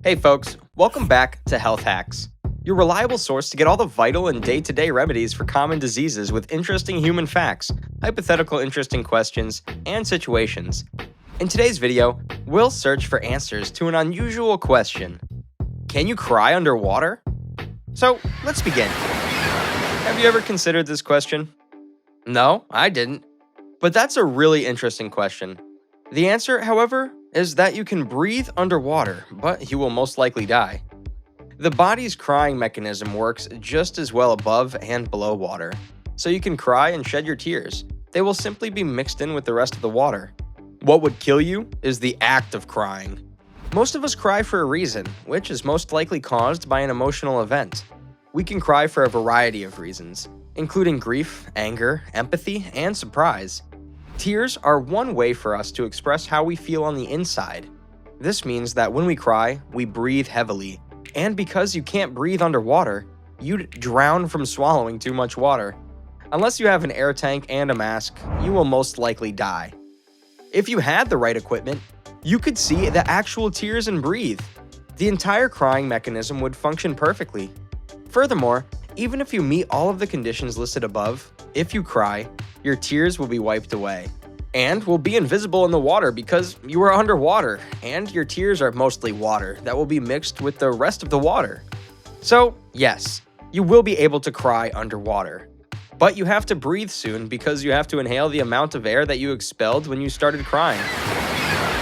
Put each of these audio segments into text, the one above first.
Hey folks, welcome back to Health Hacks, your reliable source to get all the vital and day-to-day remedies for common diseases with interesting human facts, hypothetical interesting questions, and situations. In today's video, we'll search for answers to an unusual question. Can you cry underwater? So, let's begin. Have you ever considered this question? No, I didn't. But that's a really interesting question. The answer, however, is that you can breathe underwater, but you will most likely die. The body's crying mechanism works just as well above and below water, so you can cry and shed your tears. They will simply be mixed in with the rest of the water. What would kill you is the act of crying. Most of us cry for a reason, which is most likely caused by an emotional event. We can cry for a variety of reasons, including grief, anger, empathy, and surprise. Tears are one way for us to express how we feel on the inside. This means that when we cry, we breathe heavily, and because you can't breathe underwater, you'd drown from swallowing too much water. Unless you have an air tank and a mask, you will most likely die. If you had the right equipment, you could see the actual tears and breathe. The entire crying mechanism would function perfectly. Furthermore, even if you meet all of the conditions listed above, if you cry, your tears will be wiped away and will be invisible in the water because you are underwater, and your tears are mostly water that will be mixed with the rest of the water. So, yes, you will be able to cry underwater. But you have to breathe soon because you have to inhale the amount of air that you expelled when you started crying.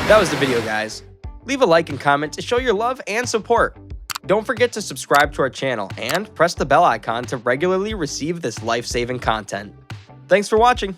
That was the video, guys. Leave a like and comment to show your love and support. Don't forget to subscribe to our channel and press the bell icon to regularly receive this life-saving content. Thanks for watching.